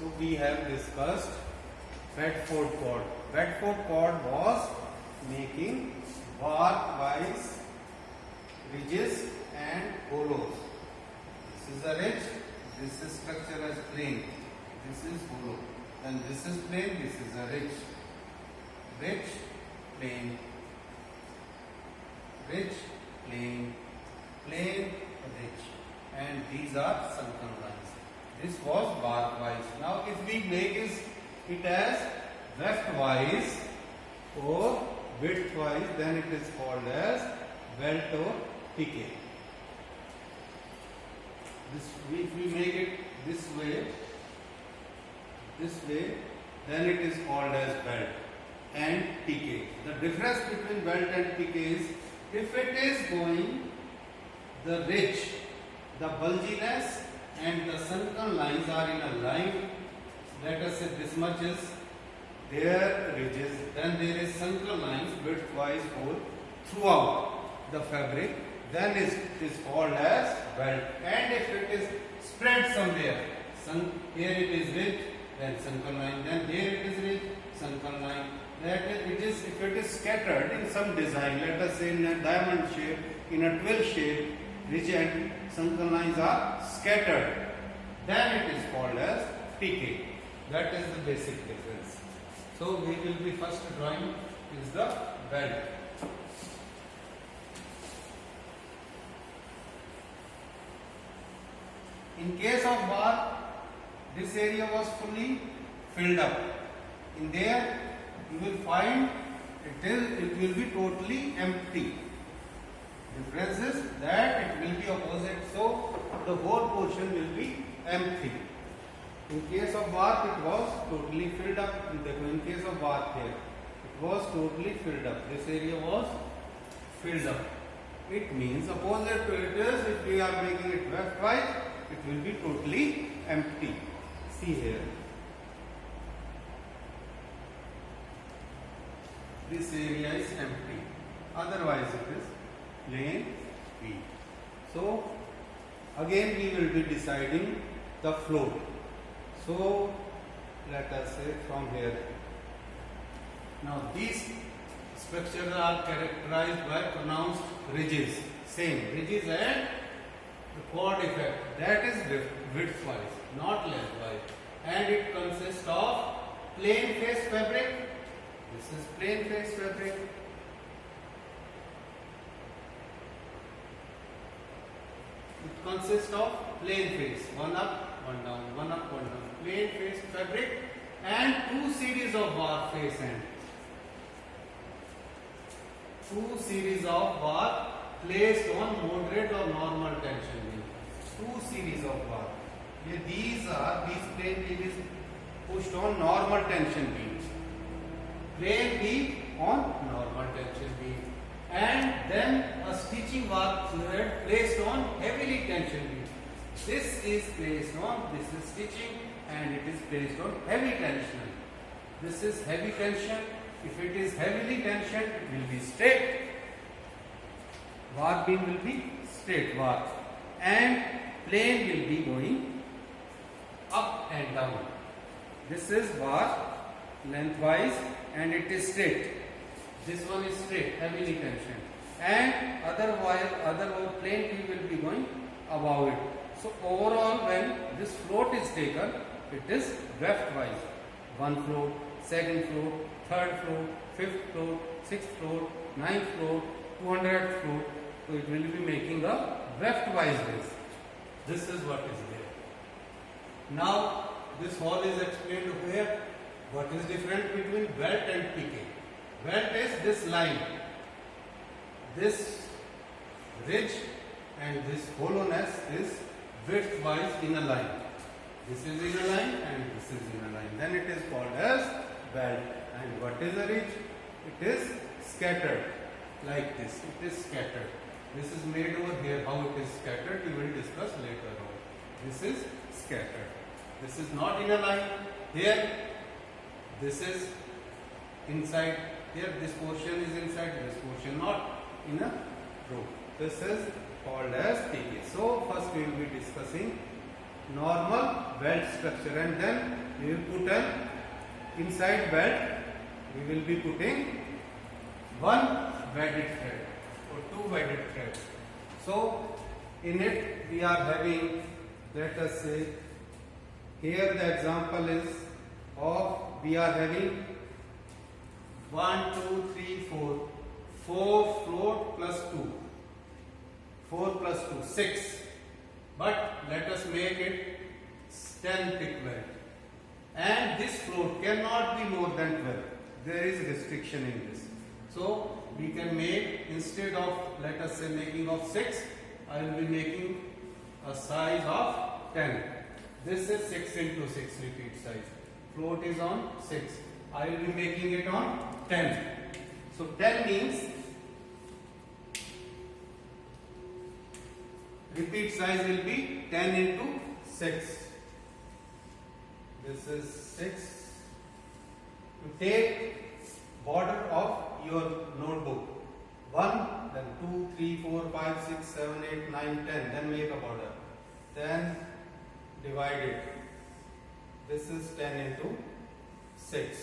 So we have discussed Bedford cord. Bedford cord was making arc-wise ridges and hollows. This is a ridge, this is structure as plane, this is hollow. Then this is plane, this is a ridge. Ridge, plane, ridge, plane, plane, ridge. And these are sunken lines. This was arc-wise. Now if we make it as weft-wise or width-wise, then it is called as welt or piquet. If we make it this way, then it is called as welt and piquet. The difference between welt and piquet is, if it is going the ridge, the bulginess and the sunken lines are in a line, let us say this much is their ridges, then there is sunken lines width-wise hole throughout the fabric, then it is called as welt. And if it is spread somewhere, here it is ridge, then sunken line, then here it is ridge, sunken line. If it is scattered in some design, let us say in a diamond shape, in a twill shape, ridge and sunken lines are scattered, then it is called as piquet. That is the basic difference. So we will be first drawing is the welt. In case of bar, this area was fully filled up. In there, you will find it will be totally empty. Difference is that it will be opposite, so the whole portion will be empty. In case of bark, it was totally filled up. In case of bark here, it was totally filled up. This area was filled up. It means opposite to it is, if we are making it weft-wise, it will be totally empty. See here. This area is empty. Otherwise it is plain P. So again we will be deciding the float. So let us say from here. Now these structures are characterized by pronounced ridges. Same ridges and the chord effect. That is width-wise, not length-wise. And it consists of plain face fabric. This is plain face fabric. It consists of plain face, one up, one down, one up, one down. Plain face fabric and two series of bar face end. Two series of bar placed on moderate or normal tension beam. Two series of bar. These plain beam is pushed on normal tension beam. Plain beam on normal tension beam. And then a stitching bar thread placed on heavily tension beam. This is placed on, this is stitching and it is placed on heavy tension. This is heavy tension. If it is heavily tensioned, it will be straight. Bar beam will be straight bar. And plane will be going up and down. This is bar lengthwise and it is straight. This one is straight, heavily tensioned. And other plane beam will be going above it. So overall, when this float is taken, it is weft-wise. One float, second float, third float, fifth float, sixth float, ninth float, 200th float. So it will be making a weft-wise ridge. This is what is there. Now this whole is explained here. What is different between welt and piquet? Welt is this line, this ridge and this hollowness is width-wise in a line. This is in a line and this is in a line. Then it is called as welt. And what is a ridge? It is scattered like this. It is scattered. This is made over here. How it is scattered, we will discuss later on. This is scattered. This is not in a line. Here, this is inside. Here, this portion is inside. This portion not in a row. This is called as piquet. So first we will be discussing normal welt structure, and then we will put an inside welt we will be putting one welded thread or two welded threads. So in it we are having, let us say, here the example is of we are having 1, 2, 3, 4, 4 float plus 2, 4 plus 2, 6. But let us make it 10 thick weld. And this float cannot be more than 12. There is restriction in this. So we can make, instead of let us say making of 6, I will be making a size of 10. This is 6 into 6 repeat size. Float is on 6. I will be making it on 10. So 10 means repeat size will be 10 into 6. This is 6. You take border of your notebook. 1, then 2, 3, 4, 5, 6, 7, 8, 9, 10. Then make a border. Then divide it. This is 10 into 6.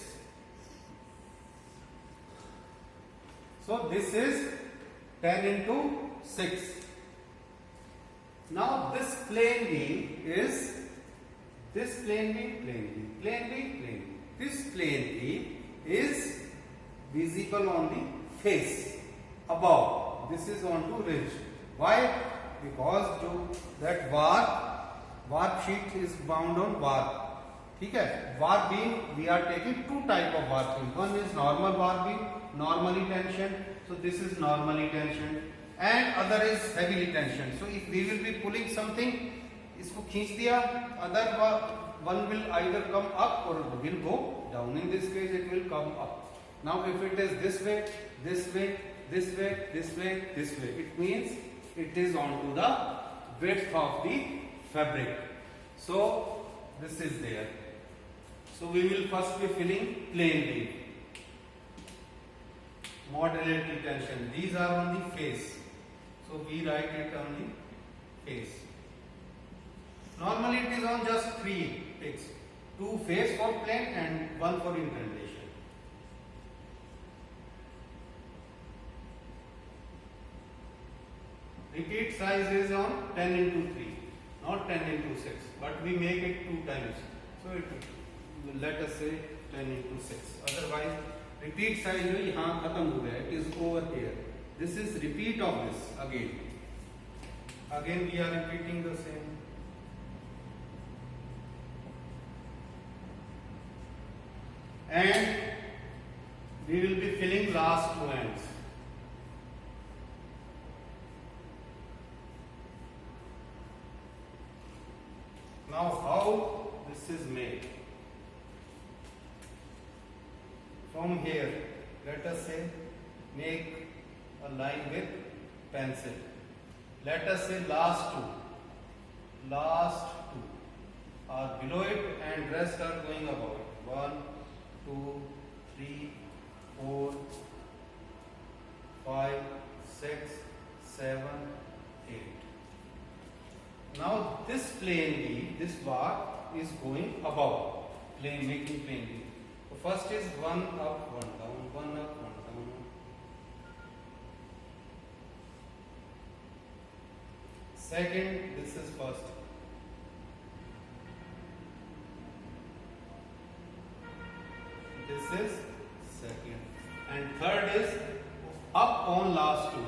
So this is 10 into 6. Now this plane beam is this plane beam, plane beam, plane beam, plane beam. This plane beam is visible on the face above. This is onto ridge. Why? Because that warp sheet is bound on warp. ठीक है? Warp beam, we are taking two type of warp beam. One is normal warp beam, normally tensioned. So this is normally tensioned, and other is heavily tensioned. So if we will be pulling something, इसको खींच दिया, other one will either come up or will go down. In this case, it will come up. Now if it is this way, this way, this way, this way, this way, it means it is onto the width of the fabric. So this is there. So we will first be filling plain beam. Moderate tension. These are on the face. So we write it on the face. Normally it is on just 3 ticks. 2 face for plain and 1 for indentation. Repeat size is on 10 into 3, not 10 into 6, but we make it 2 times. So let us say 10 into 6. Otherwise, repeat size जो यहाँ खत्म हो गया, it is over here. This is repeat of this again. Again we are repeating the same. And we will be filling last 2 ends. Now how this is made? From here, let us say make a line with pencil. Let us say last two are below it and rest are going above it. 1, 2, 3, 4, 5, 6, 7, 8. Now this plane beam, this bar is going above, making plane beam. So first is 1 up, 1 down, 1 up, 1 down. Second, this is first. This is second. And third is up on last 2.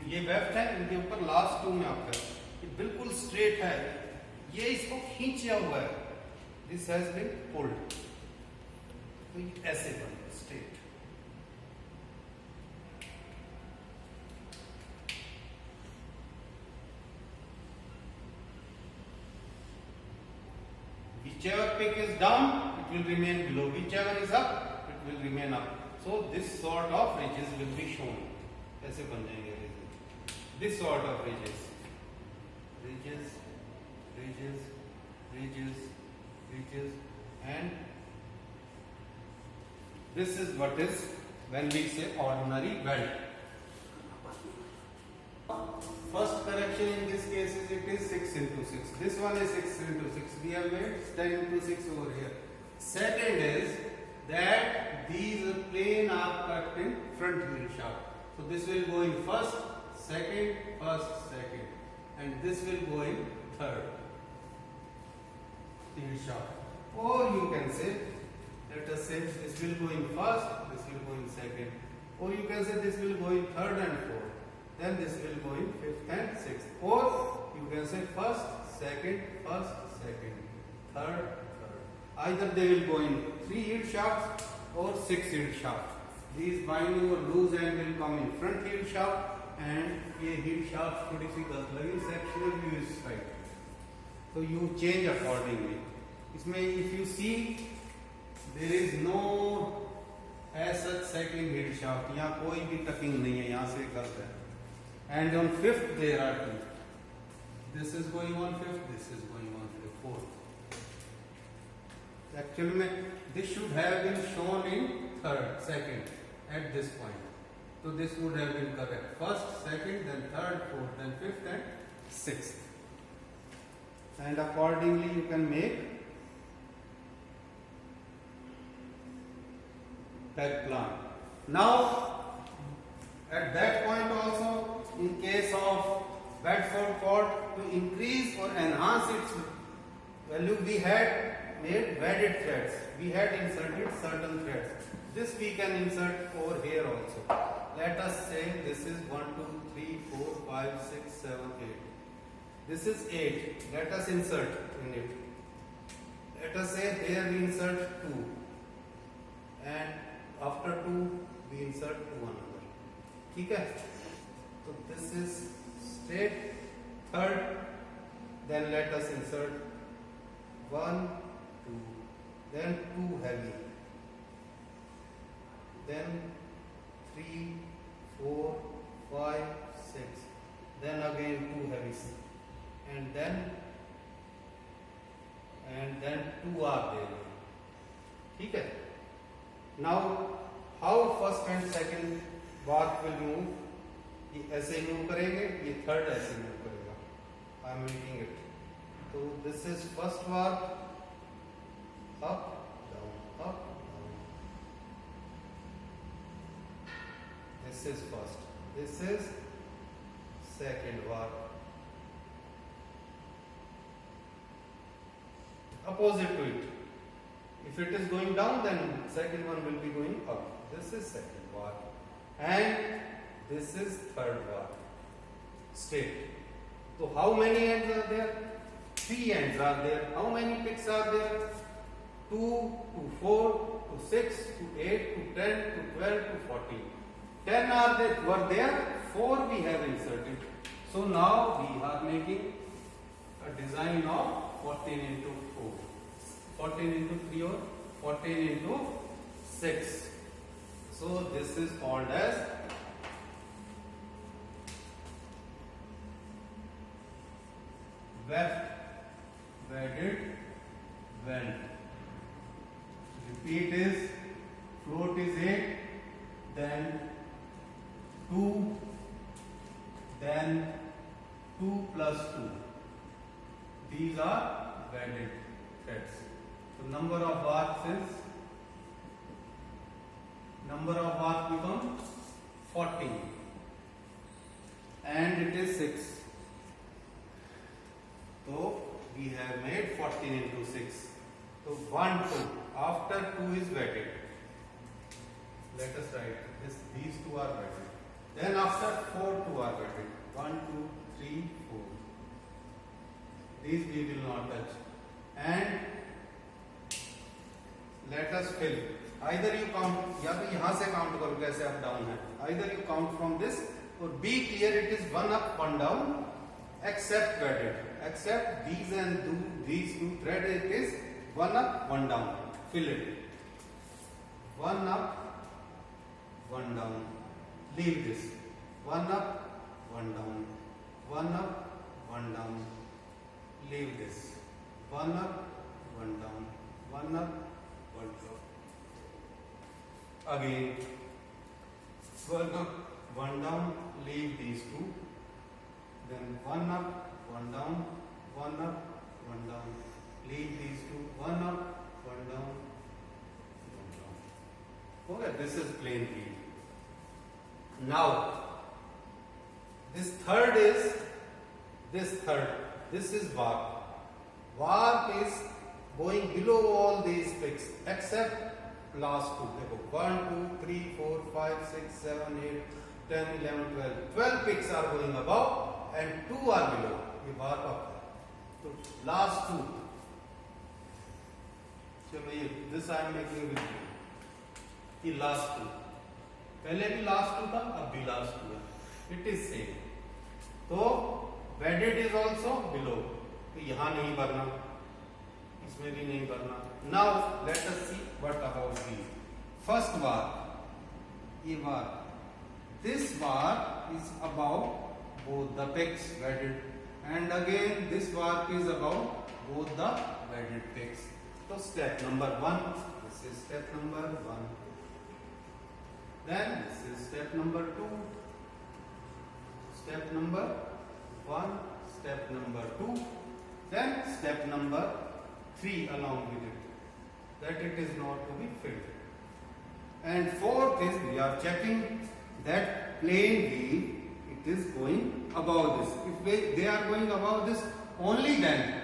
ये weft है, इनके ऊपर last 2 में आपका ये बिल्कुल straight है, ये इसको खींचा हुआ है. दिस हैज बीन पुल्ड, तो ये ऐसे बन गया straight. Whichever pick is down, it will remain below. Whichever is up, it will remain up. So this sort of ridges will be shown. ऐसे बन जाएंगे ridges. This sort of ridges. Ridges, ridges, ridges, ridges, and this is what is when we say ordinary weld. First correction in this case is it is 6 into 6. This one is 6 into 6. We have made 10 into 6 over here. Second is that these plane are cut in front heel shaft. So this will go in first, second, and this will go in third heel shaft. Or you can say, let us say this will go in first, this will go in second. Or you can say this will go in third and fourth. Then this will go in fifth and sixth. Or you can say first, second, third. Either they will go in 3 heel shafts or 6 heel shafts. These binding or loose end will come in front heel shaft, and ये heel shaft थोड़ी सी गलत लगी, sectional view is right. So you change accordingly. इसमें if you see there is no as such second heel shaft. यहाँ कोई भी tucking नहीं है, यहाँ से गलत है. And on fifth there are 2. This is going on fifth, this is going on fourth. Actually में this should have been shown in third, second at this point. So this would have been correct. First, second, then third, fourth, then fifth and sixth. And accordingly you can make that plan. Now at that point also, in case of Bedford cord, to increase or enhance its value, we had made wedded threads. We had inserted certain threads. This we can insert over here also. Let us say this is 1, 2, 3, 4, 5, 6, 7, 8. This is 8. Let us insert in it. Let us say here we insert 2. And after 2 we insert 2 another. Okay? So this is straight. Third. Then let us insert 1, 2. Then 2 heavy. Then 3, 4, 5, 6. Then again 2 heavy. And then 2 are there. Okay? Now how first and second bath will move? ये ऐसे move करेंगे, ये third ऐसे move करेगा. I am making it. So this is first bath, up, down, up, down. This is first. This is second bath. Opposite to it. If it is going down, then second one will be going up. This is second bar. And this is third bar. Straight. So how many ends are there? 3 ends are there. How many picks are there? 2 to 4 to 6 to 8 to 10 to 12 to 14. 10 are there, were there. 4 we have inserted. So now we are making a design of 14 into 4. 14 into 3 or 14 into 6. So this is called as wedded weld. Repeat is float is 8, then 2, then 2 plus 2. These are wedded threads. So number of baths become 40 and it is 6. So we have made 14 into 6. So 1, 2. After 2 is wedded. Let us write this. These 2 are wedded. Then after 4, 2 are wedded. 1, 2, 3, 4. These we will not touch. And let us fill. Either you count, या तो यहाँ से count करो कैसे up down है. Either you count from this, or be clear it is 1 up, 1 down, except wedded. Except these and these 2 thread, it is 1 up, 1 down. Fill it. 1 up, 1 down. Leave this. 1 up, 1 down. 1 up, 1 down. Leave this. 1 up, 1 down. 1 up, 1 down. Again, 1 up, 1 down, leave these 2. Then 1 up, 1 down, one up, one down. Leave these two, one up, one down, one down. Okay, this is plane wheel. Now, this third is this third. This is warp. Warp is going below all these picks except last two. देखो 1, 2, 3, 4, 5, 6, 7, 8, 10, 11, 12. 12 picks are going above and 2 are below. ये warp up है. तो last two. चलो ये this I am making with you. ये last two. पहले भी last two था, अब भी last two है. It is same. तो wedded is also below. तो यहां नहीं भरना, इसमें भी नहीं भरना. Now let us see what about these. First bar, ये bar. This bar is above both the picks wedded, and again this bar is above both the wedded picks. So step number 1. This is step number 1. Then this is step number 2. Step number 1. Step number 2. Then step number 3 along with it, that it is not to be filled. And fourth is we are checking that plane wheel, it is going above this. If they are going above this, only then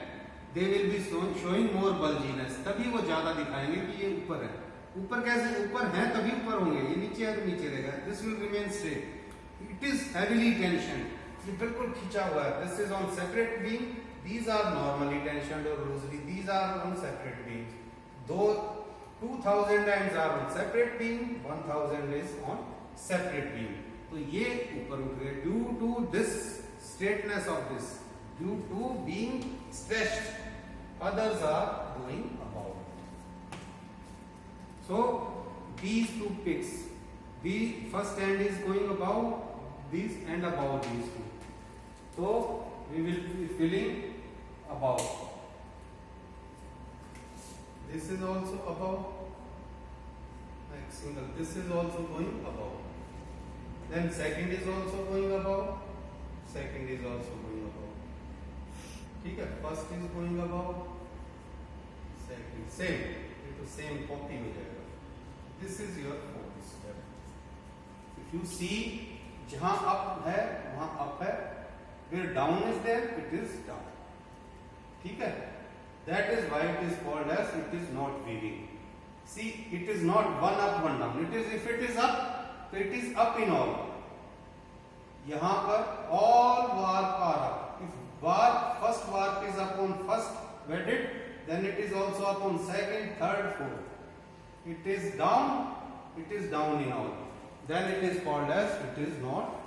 they will be showing more bulginess. तभी वो ज्यादा दिखाएंगे कि ये ऊपर है. ऊपर कैसे ऊपर है तभी ऊपर होंगे, ये नीचे है तो नीचे रहेगा. This will remain straight. It is heavily tensioned. ये बिल्कुल खींचा हुआ है. This is on separate beam. These are normally tensioned or loosely. These are on separate beams. Though 2000 ends are on separate beam, 1000 is on separate beam. तो ये ऊपर उठ गए due to this straightness of this, due to being stretched. Others are going above. So these two picks, the first end is going above these and above these two. So we will be filling above. This is also above, like single. This is also going above. Then second is also going above. Second is also going above. ठीक है, first is going above. Second same, ये तो same copy हो जाएगा. This is your fourth step. If you see, जहाँ up है वहाँ up है. Where down is there, it is down. ठीक है? That is why it is called as it is not weaving. See, it is not one up, one down. It is, if it is up, so it is up in all. यहाँ पर all warp are up. If warp, first warp is up on first wedded, then it is also up on second, third, fourth. It is down in all. Then it is called as it is not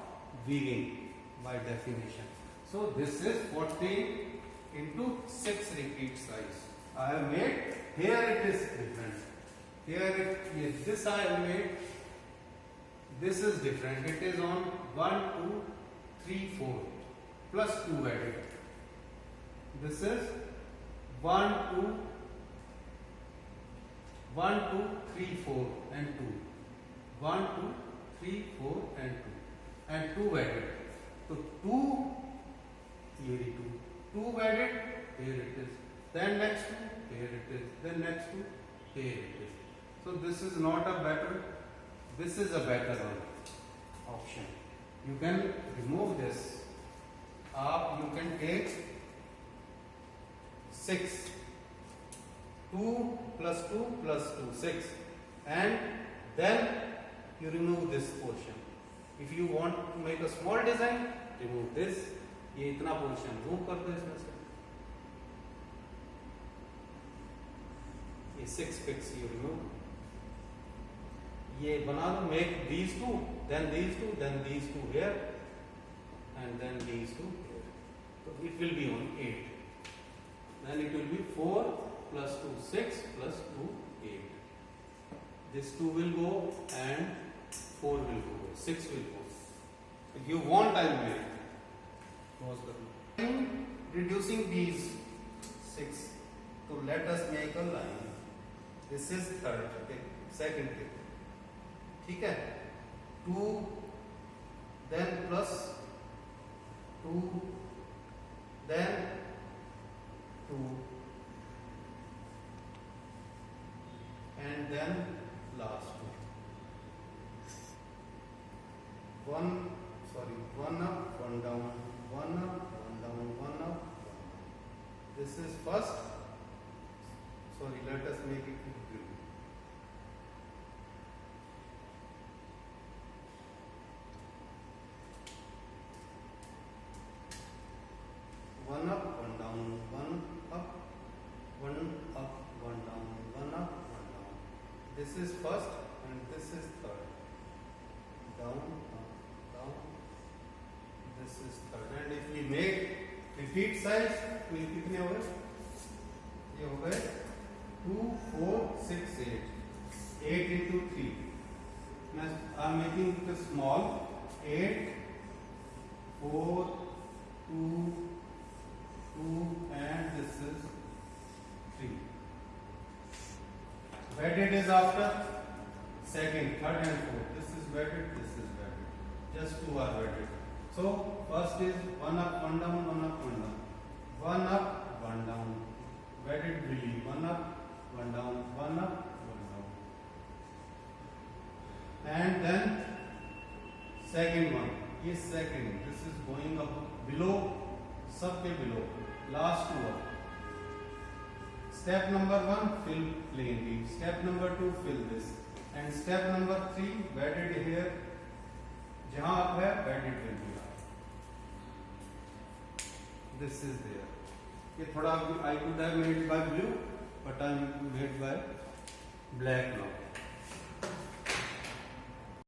weaving by definition. So this is 14 into 6 repeat size. I have made, here it is different. Here this I have made, this is different. It is on 1, 2, 3, 4 plus 2 added. This is 1, 2, 3, 4 and 2. 1, 2, 3, 4 and 2. And 2 added. So 2, here it is. 2 added, here it is. Then next 2, here it is. Then next 2, here it is. So this is not a better, this is a better option. You can remove this. You can take 6. 2 plus 2 plus 2, 6. And then you remove this portion. If you want to make a small design, remove this. ये इतना portion remove कर दो इसमें से. ये 6 picks you remove. ये बना दो, make these two, then these two, then these two here, and then these two here. So it will be on 8. Then it will be 4 plus 2, 6 plus 2, 8. This 2 will go and 4 will go, 6 will go. If you want, I will make. Reducing these 6. So let us make a line. This is third tick, second tick. ठीक है? 2, then plus 2, then 2, and then last two. One up, one down, one up, one down, one up, one down. This is first. Sorry, let us make it blue. One up, one down, one up, one up, one down, one up, one down. This is first and this is third. Down, up, down. This is third. And if we make repeat sides, तो ये कितने हो गए? ये हो गए 2, 4, 6, 8. 8 into 3. Now I am making it small. 8, 4, 2, 2, and this is 3. Wedded is after second, third, and fourth. This is wedded, this is wedded. Just two are wedded. So first is one up, one down, one up, one down. One up, one down. Wedded really. One up, one down, one up, one down. And then second one. Yes, second. This is going up below, सबके below. Last two up. Step number 1, fill plain leaf. Step number 2, fill this. And step number 3, wedded here. जहाँ up है, wedded will be up. This is there. ये थोड़ा I could have made by blue, but I am made by black now.